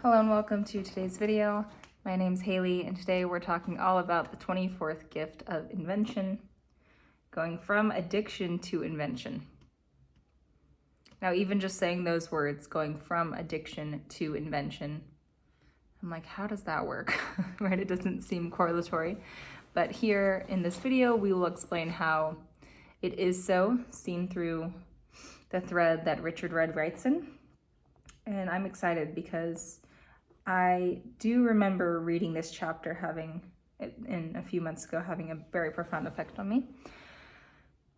Hello and welcome to today's video. My name's Haley and today we're talking all about the 24th gift of invention, going from addiction to invention. Now even just saying those words, going from addiction to invention, I'm like, how does that work? Right? It doesn't seem correlatory. But here in this video, we will explain how it is so, seen through the thread that Richard Rudd writes in. And I'm excited because I do remember reading this chapter in a few months ago, having a very profound effect on me.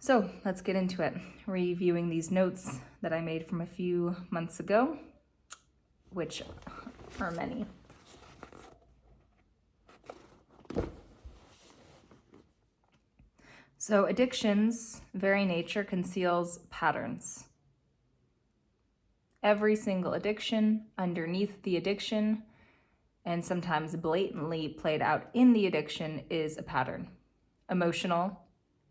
So let's get into it. Reviewing these notes that I made from a few months ago, which are many. So addiction's very nature conceals patterns. Every single addiction, underneath the addiction, and sometimes blatantly played out in the addiction, is a pattern. Emotional,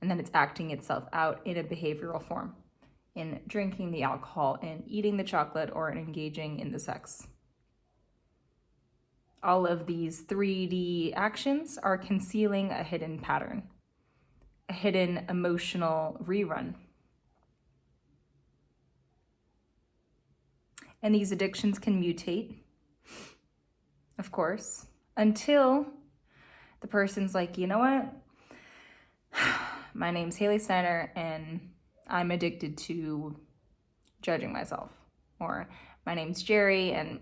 and then it's acting itself out in a behavioral form, in drinking the alcohol, in eating the chocolate, or in engaging in the sex. All of these 3D actions are concealing a hidden pattern, a hidden emotional rerun. And these addictions can mutate, of course, until the person's like, you know what? My name's Haley Snyder and I'm addicted to judging myself. Or my name's Jerry and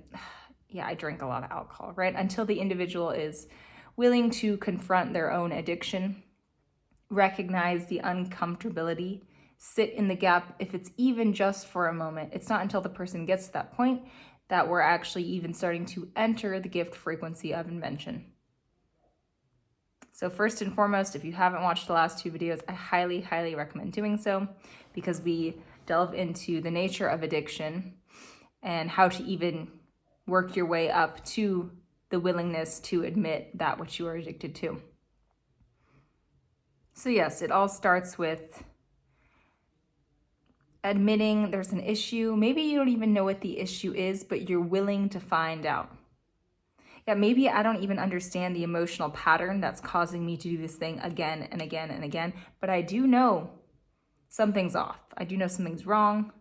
I drink a lot of alcohol, right? Until the individual is willing to confront their own addiction, recognize the uncomfortability, sit in the gap, if it's even just for a moment. It's not until the person gets to that point that we're actually even starting to enter the gift frequency of invention. So first and foremost, if you haven't watched the last two videos, I highly, highly recommend doing so because we delve into the nature of addiction and how to even work your way up to the willingness to admit that which you are addicted to. So yes, it all starts with admitting there's an issue. Maybe you don't even know what the issue is, but you're willing to find out. Yeah, maybe I don't even understand the emotional pattern that's causing me to do this thing again and again and again, but I do know something's off. I do know something's wrong.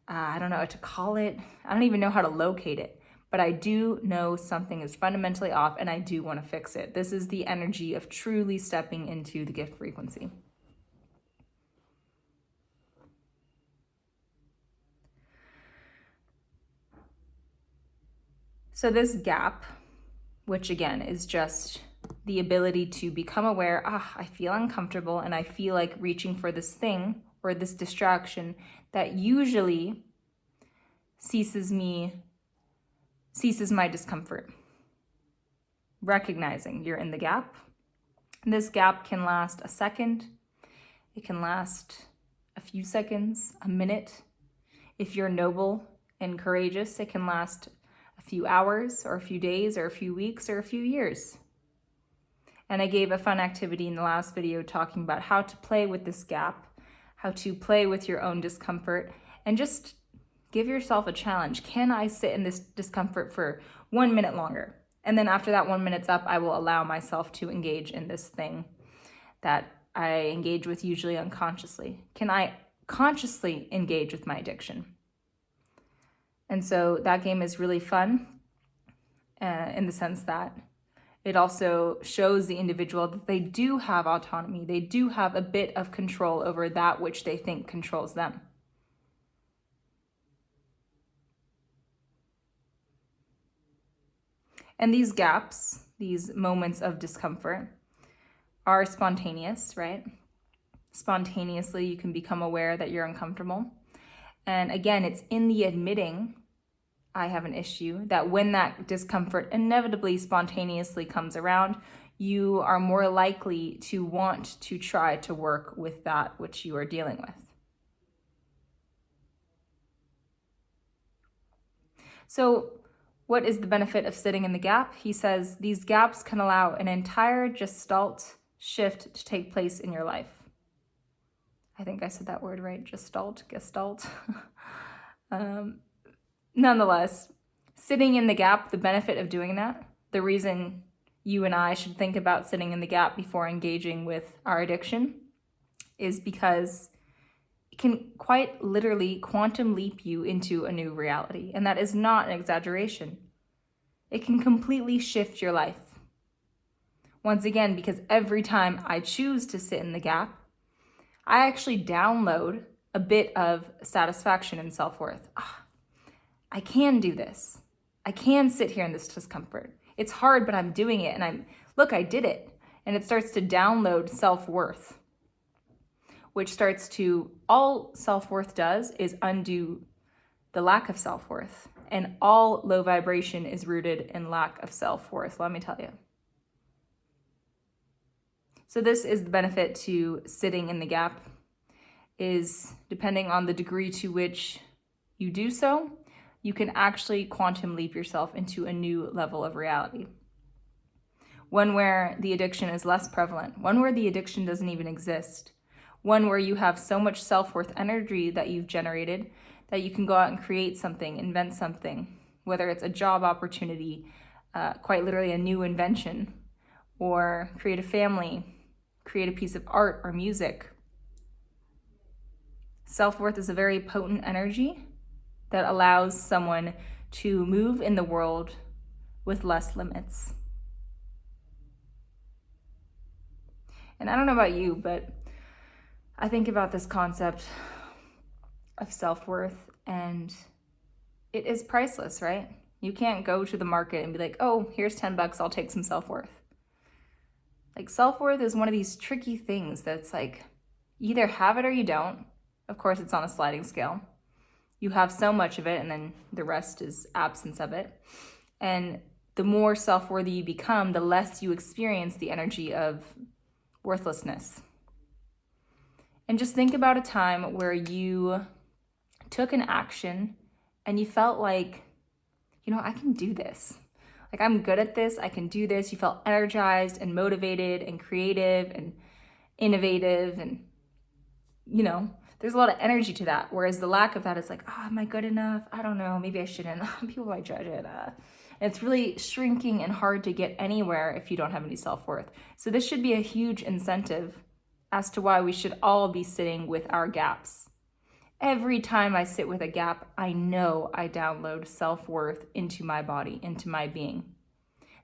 I don't know what to call it. I don't even know how to locate it, but I do know something is fundamentally off and I do want to fix it. This is the energy of truly stepping into the gift frequency. So this gap, which again is just the ability to become aware, I feel uncomfortable and I feel like reaching for this thing or this distraction that usually ceases my discomfort. Recognizing you're in the gap. This gap can last a second. It can last a few seconds, a minute. If you're noble and courageous, it can last a few hours or a few days or a few weeks or a few years. And I gave a fun activity in the last video talking about how to play with this gap, how to play with your own discomfort, and just give yourself a challenge. Can I sit in this discomfort for 1 minute longer? And then after that 1 minute's up, I will allow myself to engage in this thing that I engage with usually unconsciously. Can I consciously engage with my addiction? And so that game is really fun in the sense that it also shows the individual that they do have autonomy. They do have a bit of control over that which they think controls them. And these gaps, these moments of discomfort, are spontaneous, right? Spontaneously, you can become aware that you're uncomfortable. And again, it's in the admitting I have an issue that when that discomfort inevitably spontaneously comes around, you are more likely to want to try to work with that which you are dealing with. So what is the benefit of sitting in the gap? He says these gaps can allow an entire gestalt shift to take place in your life. I think I said that word right, gestalt. Nonetheless, Sitting in the gap, the benefit of doing that, the reason you and I should think about sitting in the gap before engaging with our addiction is because it can quite literally quantum leap you into a new reality. And that is not an exaggeration. It can completely shift your life. Once again, because every time I choose to sit in the gap, I actually download a bit of satisfaction and self-worth. I can do this. I can sit here in this discomfort. It's hard, but I'm doing it. And I did it. And it starts to download self-worth, which starts to, all self-worth does is undo the lack of self-worth. And all low vibration is rooted in lack of self-worth, let me tell you. So this is the benefit to sitting in the gap, is depending on the degree to which you do so, you can actually quantum leap yourself into a new level of reality. One where the addiction is less prevalent, one where the addiction doesn't even exist, one where you have so much self-worth energy that you've generated that you can go out and create something, invent something, whether it's a job opportunity, quite literally a new invention, or create a family, create a piece of art or music. Self-worth is a very potent energy that allows someone to move in the world with less limits. And I don't know about you, but I think about this concept of self-worth, and it is priceless, right? You can't go to the market and be like, oh, here's $10, I'll take some self-worth. Like, self-worth is one of these tricky things that's like, you either have it or you don't. Of course, it's on a sliding scale. You have so much of it, and then the rest is absence of it. And the more self-worthy you become, the less you experience the energy of worthlessness. And just think about a time where you took an action and you felt like, I can do this. Like, I'm good at this, I can do this. You felt energized and motivated and creative and innovative, and there's a lot of energy to that. Whereas the lack of that is like, am I good enough? I don't know, maybe I shouldn't. People might judge it. And it's really shrinking and hard to get anywhere if you don't have any self-worth. So this should be a huge incentive as to why we should all be sitting with our gaps. Every time I sit with a gap, I know I download self-worth into my body, into my being.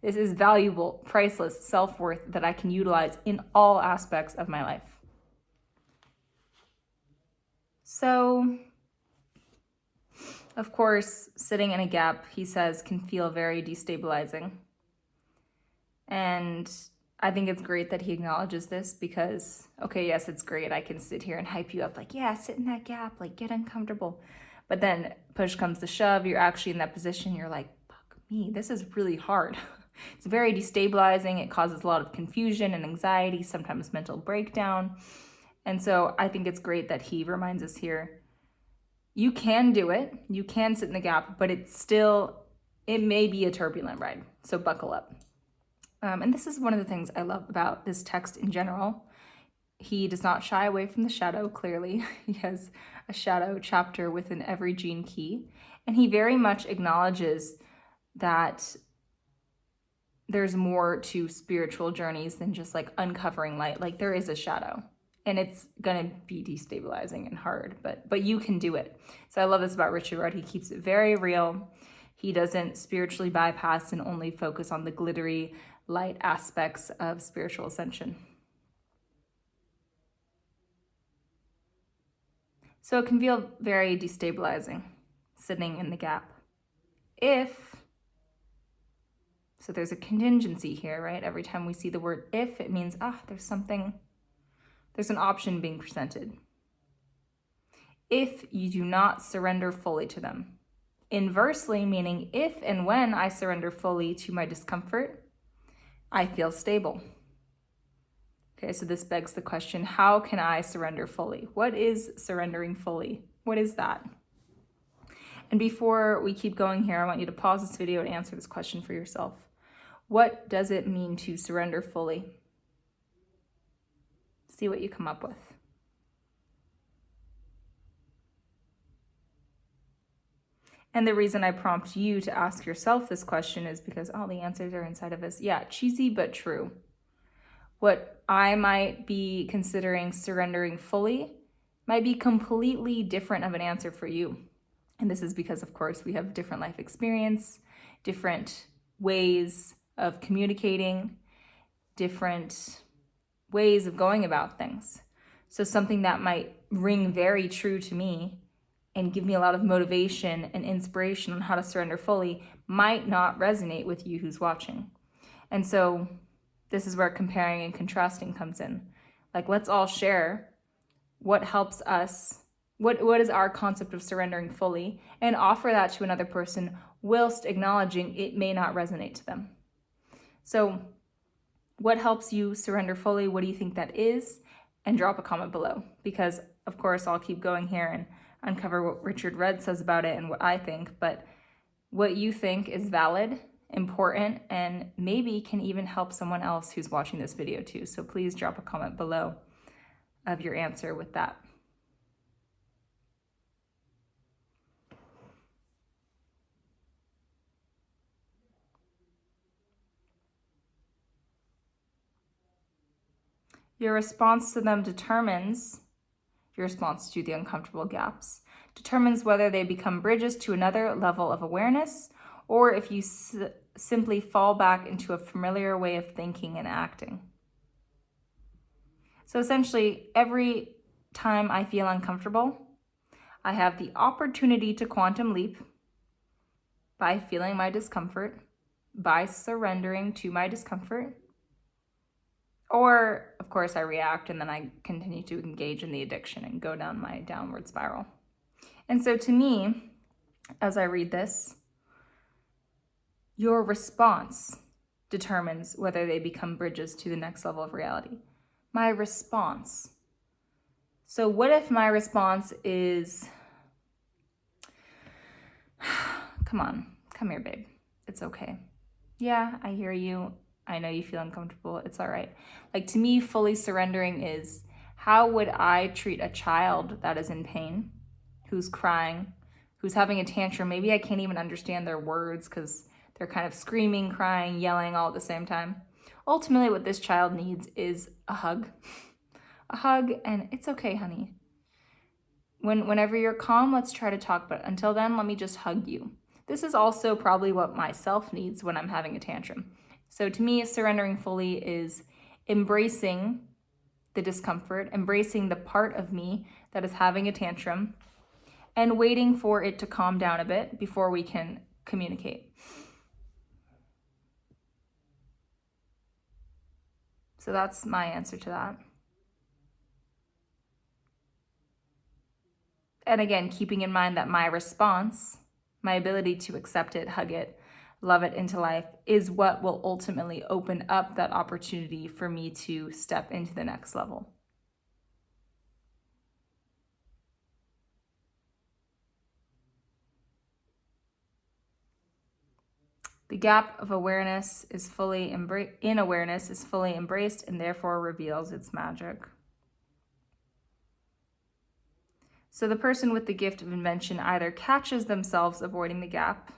This is valuable, priceless self-worth that I can utilize in all aspects of my life. So, of course, sitting in a gap, he says, can feel very destabilizing. And I think it's great that he acknowledges this because, okay, yes, it's great. I can sit here and hype you up like, yeah, sit in that gap, like get uncomfortable. But then push comes to shove, you're actually in that position, you're like, fuck me, this is really hard. It's very destabilizing. It causes a lot of confusion and anxiety, sometimes mental breakdown. And so I think it's great that he reminds us here, you can do it, you can sit in the gap, but it may be a turbulent ride. So buckle up. And this is one of the things I love about this text in general. He does not shy away from the shadow, clearly. He has a shadow chapter within every gene key. And he very much acknowledges that there's more to spiritual journeys than just like uncovering light. Like, there is a shadow, and it's gonna be destabilizing and hard, but you can do it. So I love this about Richard Rudd. He keeps it very real. He doesn't spiritually bypass and only focus on the glittery light aspects of spiritual ascension. So it can feel very destabilizing sitting in the gap. So there's a contingency here, right? Every time we see the word if, it means, there's an option being presented. If you do not surrender fully to them. Inversely, meaning if and when I surrender fully to my discomfort, I feel stable. Okay, so this begs the question, how can I surrender fully? What is surrendering fully? What is that? And before we keep going here, I want you to pause this video and answer this question for yourself. What does it mean to surrender fully? See what you come up with. And the reason I prompt you to ask yourself this question is because all the answers are inside of us. Yeah, cheesy but true. What I might be considering surrendering fully might be completely different of an answer for you. And this is because, of course, we have different life experience, different ways of communicating, different ways of going about things. So something that might ring very true to me and give me a lot of motivation and inspiration on how to surrender fully might not resonate with you who's watching. And so this is where comparing and contrasting comes in. Like, let's all share what helps us, what is our concept of surrendering fully, and offer that to another person whilst acknowledging it may not resonate to them. So what helps you surrender fully? What do you think that is? And drop a comment below, because of course I'll keep going here and uncover what Richard Rudd says about it and what I think, but what you think is valid, important, and maybe can even help someone else who's watching this video too. So please drop a comment below of your answer with that. Your response to them determines, your response to the uncomfortable gaps, determines whether they become bridges to another level of awareness, or if you simply fall back into a familiar way of thinking and acting. So essentially, every time I feel uncomfortable, I have the opportunity to quantum leap by feeling my discomfort, by surrendering to my discomfort, or of course I react and then I continue to engage in the addiction and go down my downward spiral. And so to me, as I read this, your response determines whether they become bridges to the next level of reality. My response. So what if my response is, come here, babe. It's okay. Yeah, I hear you. I know you feel uncomfortable. It's all right. Like, to me, fully surrendering is, how would I treat a child that is in pain, who's crying, who's having a tantrum? Maybe I can't even understand their words because they're kind of screaming, crying, yelling all at the same time. Ultimately, what this child needs is a hug. A hug, and it's okay, honey. Whenever you're calm, let's try to talk, but until then, let me just hug you. This is also probably what myself needs when I'm having a tantrum. So to me, surrendering fully is embracing the discomfort, embracing the part of me that is having a tantrum, and waiting for it to calm down a bit before we can communicate. So that's my answer to that. And again, keeping in mind that my response, my ability to accept it, hug it, love it into life, is what will ultimately open up that opportunity for me to step into the next level. The gap of awareness is fully is fully embraced and therefore reveals its magic. So the person with the gift of invention either catches themselves avoiding the gap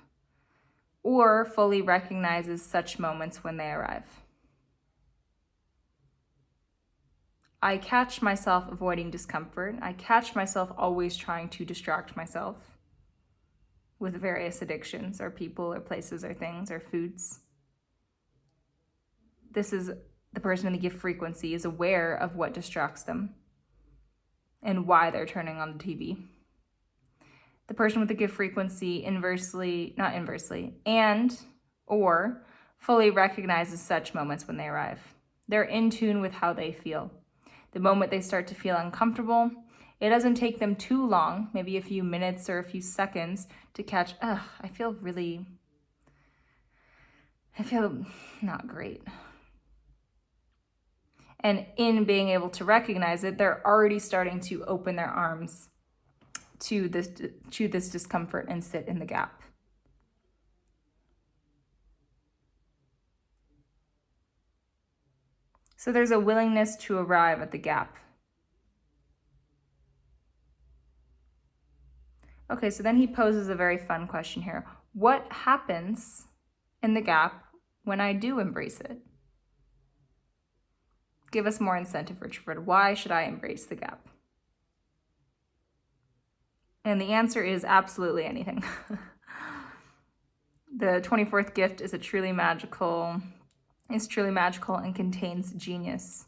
or fully recognizes such moments when they arrive. I catch myself avoiding discomfort. I catch myself always trying to distract myself with various addictions or people or places or things or foods. This is the person in the gift frequency is aware of what distracts them and why they're turning on the TV. The person with the gift frequency not inversely, and or fully recognizes such moments when they arrive. They're in tune with how they feel. The moment they start to feel uncomfortable, it doesn't take them too long, maybe a few minutes or a few seconds, to catch, I feel not great. And in being able to recognize it, they're already starting to open their arms to this discomfort and sit in the gap. So there's a willingness to arrive at the gap. Okay, so then he poses a very fun question here. What happens in the gap when I do embrace it? Give us more incentive, Richard. Why should I embrace the gap? And the answer is absolutely anything. The 24th gift is truly magical and contains genius.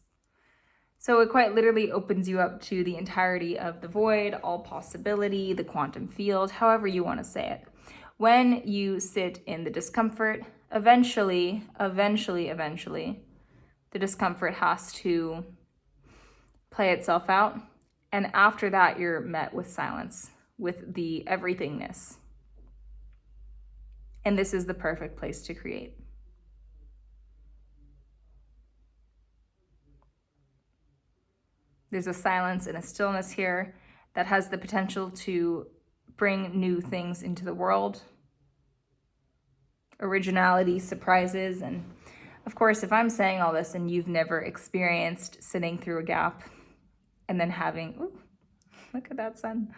So it quite literally opens you up to the entirety of the void, all possibility, the quantum field, however you want to say it. When you sit in the discomfort, eventually, the discomfort has to play itself out. And after that, you're met with silence, with the everythingness. And this is the perfect place to create. There's a silence and a stillness here that has the potential to bring new things into the world. Originality, surprises, and of course, if I'm saying all this and you've never experienced sitting through a gap and then having, ooh, look at that sun,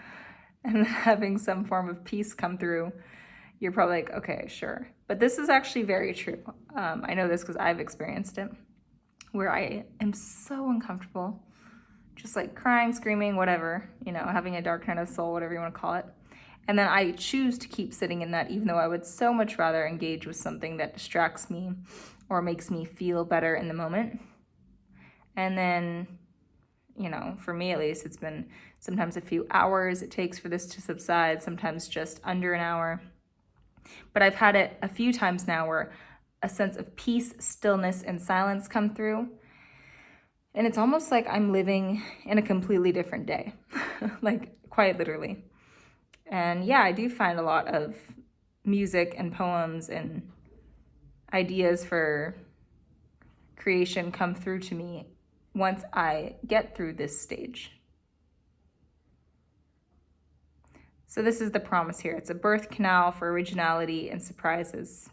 and then having some form of peace come through, you're probably like, okay, sure. But this is actually very true. I know this because I've experienced it, where I am so uncomfortable, just like crying, screaming, whatever, having a dark night of the soul, whatever you want to call it. And then I choose to keep sitting in that, even though I would so much rather engage with something that distracts me or makes me feel better in the moment. And then, for me at least, it's been sometimes a few hours it takes for this to subside, sometimes just under an hour. But I've had it a few times now where a sense of peace, stillness, and silence come through. And it's almost like I'm living in a completely different day, like quite literally. And yeah, I do find a lot of music and poems and ideas for creation come through to me once I get through this stage. So this is the promise here. It's a birth canal for originality and surprises.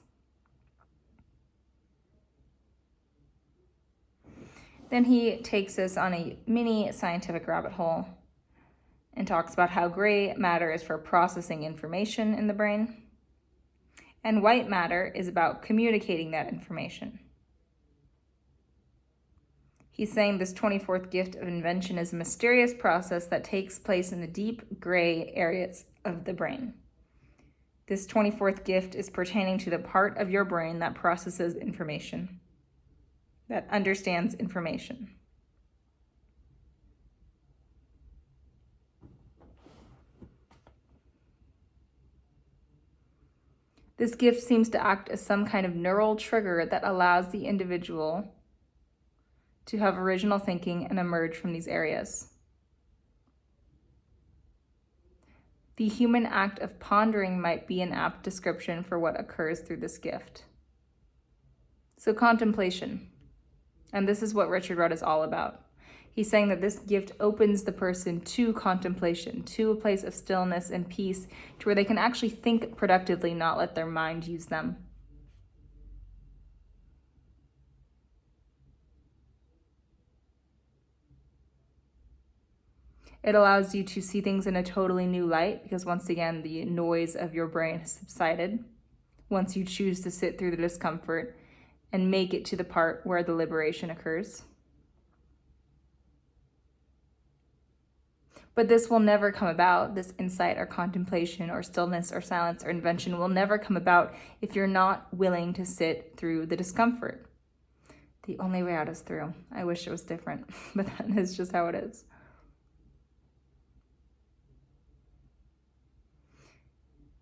Then he takes us on a mini scientific rabbit hole and talks about how gray matter is for processing information in the brain, and white matter is about communicating that information. He's saying this 24th gift of invention is a mysterious process that takes place in the deep gray areas of the brain. This 24th gift is pertaining to the part of your brain that processes information, that understands information. This gift seems to act as some kind of neural trigger that allows the individual to have original thinking and emerge from these areas. The human act of pondering might be an apt description for what occurs through this gift. So contemplation, and this is what Richard Rudd is all about. He's saying that this gift opens the person to contemplation, to a place of stillness and peace, to where they can actually think productively, not let their mind use them. It allows you to see things in a totally new light because, once again, the noise of your brain has subsided once you choose to sit through the discomfort and make it to the part where the liberation occurs. But this will never come about, this insight or contemplation or stillness or silence or invention will never come about if you're not willing to sit through the discomfort. The only way out is through. I wish it was different, but that is just how it is.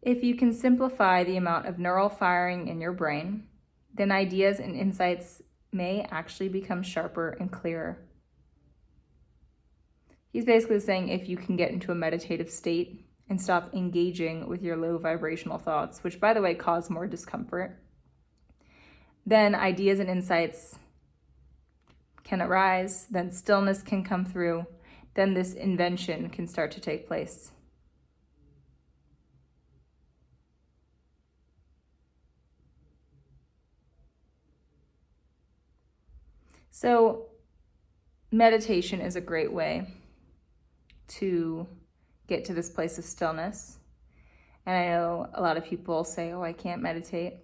If you can simplify the amount of neural firing in your brain, then ideas and insights may actually become sharper and clearer. He's basically saying if you can get into a meditative state and stop engaging with your low vibrational thoughts, which, by the way, cause more discomfort, then ideas and insights can arise, then stillness can come through, then this invention can start to take place. So meditation is a great way to get to this place of stillness. And I know a lot of people say, oh, I can't meditate.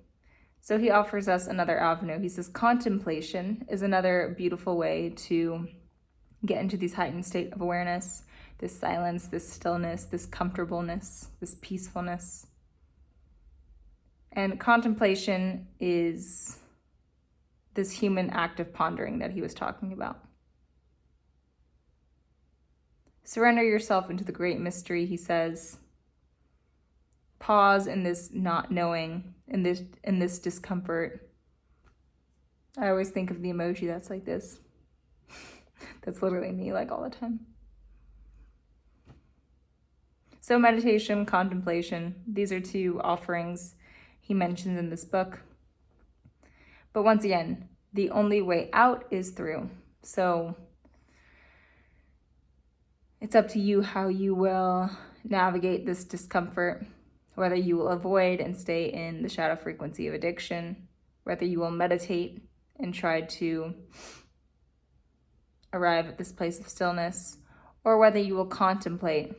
So he offers us another avenue. He says contemplation is another beautiful way to get into these heightened state of awareness, this silence, this stillness, this comfortableness, this peacefulness. And contemplation is this human act of pondering that he was talking about. Surrender yourself into the great mystery, he says. Pause in this not knowing, in this discomfort. I always think of the emoji that's like this. That's literally me, like, all the time. So meditation, contemplation, these are two offerings he mentions in this book. But once again, the only way out is through. So it's up to you how you will navigate this discomfort, whether you will avoid and stay in the shadow frequency of addiction, whether you will meditate and try to arrive at this place of stillness, or whether you will contemplate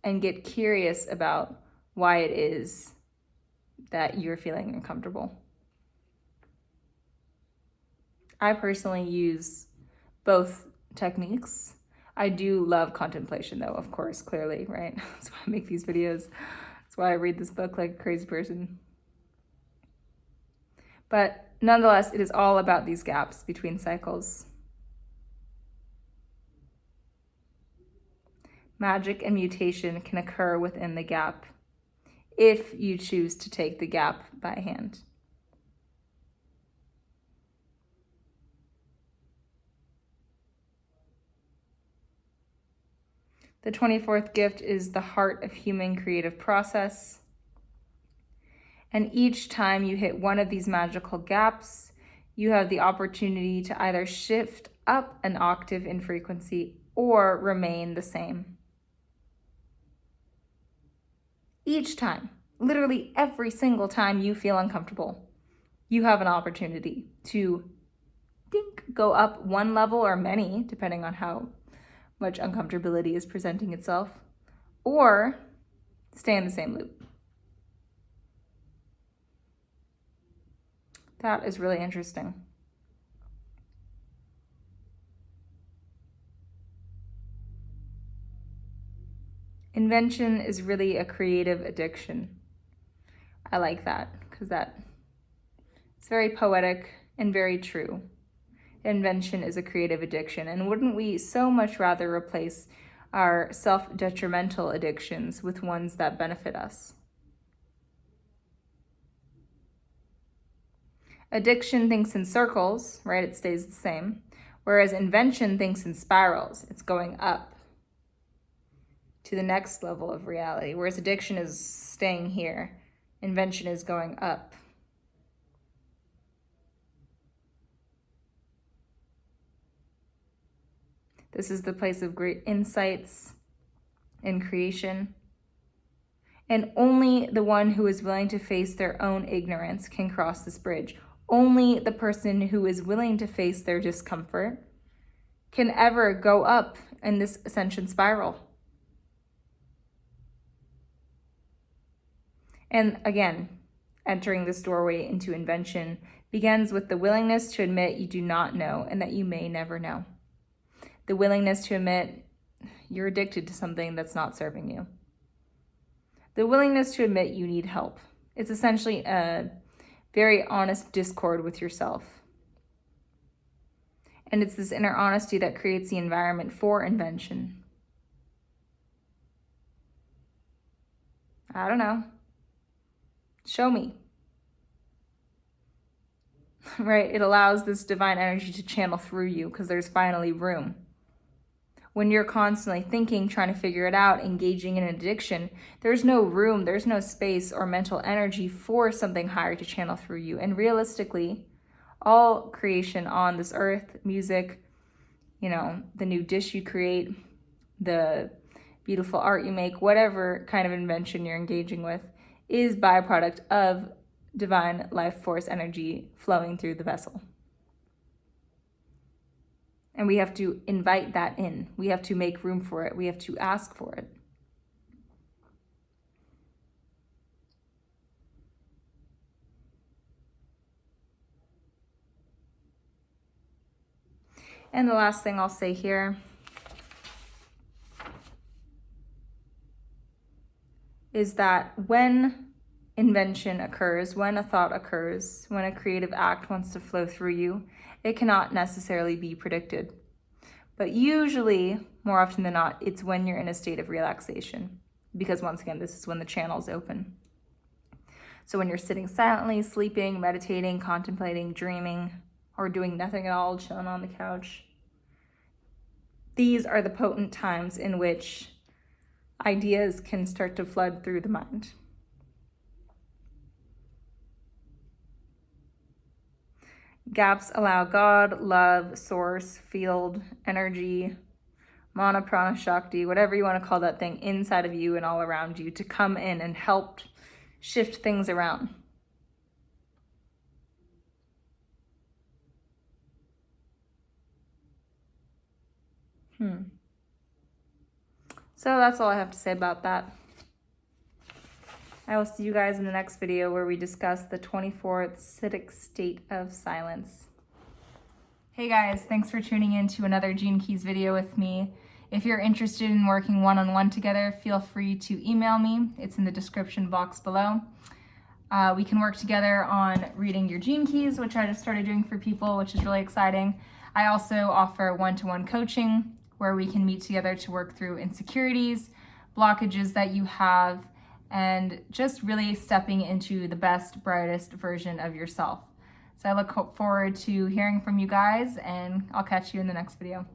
and get curious about why it is that you're feeling uncomfortable. I personally use both techniques. I do love contemplation though, of course, clearly, right? That's why I make these videos. That's why I read this book like a crazy person. But nonetheless, it is all about these gaps between cycles. Magic and mutation can occur within the gap if you choose to take the gap by hand. The 24th gift is the heart of human creative process. And each time you hit one of these magical gaps, you have the opportunity to either shift up an octave in frequency or remain the same. Each time, literally every single time you feel uncomfortable, you have an opportunity to go up one level or many, depending on how much uncomfortability is presenting itself, or stay in the same loop. That is really interesting. Invention is really a creative addiction. I like that because it's very poetic and very true. Invention is a creative addiction, and wouldn't we so much rather replace our self-detrimental addictions with ones that benefit us? Addiction thinks in circles, right? It stays the same. Whereas invention thinks in spirals. It's going up to the next level of reality. Whereas addiction is staying here. Invention is going up. This is the place of great insights and creation. And only the one who is willing to face their own ignorance can cross this bridge. Only the person who is willing to face their discomfort can ever go up in this ascension spiral. And again, entering this doorway into invention begins with the willingness to admit you do not know and that you may never know. The willingness to admit you're addicted to something that's not serving you. The willingness to admit you need help. It's essentially a very honest discord with yourself. And it's this inner honesty that creates the environment for invention. I don't know. Show me. Right? It allows this divine energy to channel through you because there's finally room. When you're constantly thinking, trying to figure it out, engaging in an addiction, there's no room, there's no space or mental energy for something higher to channel through you. And realistically, all creation on this earth, music, the new dish you create, the beautiful art you make, whatever kind of invention you're engaging with, is byproduct of divine life force energy flowing through the vessel. And we have to invite that in. We have to make room for it. We have to ask for it. And the last thing I'll say here is that when invention occurs, when a thought occurs, when a creative act wants to flow through you, it cannot necessarily be predicted. But usually, more often than not, it's when you're in a state of relaxation. Because once again, this is when the channel's open. So when you're sitting silently, sleeping, meditating, contemplating, dreaming, or doing nothing at all, chilling on the couch, these are the potent times in which ideas can start to flood through the mind. Gaps allow God, love, source, field, energy, mana, prana, shakti, whatever you want to call that thing inside of you and all around you to come in and help shift things around. So that's all I have to say about that. I will see you guys in the next video where we discuss the 24th Citic state of silence. Hey guys, thanks for tuning in to another Gene Keys video with me. If you're interested in working one-on-one together, feel free to email me. It's in the description box below. We can work together on reading your Gene Keys, which I just started doing for people, which is really exciting. I also offer one-to-one coaching where we can meet together to work through insecurities, blockages that you have, and just really stepping into the best, brightest version of yourself. So I look forward to hearing from you guys, and I'll catch you in the next video.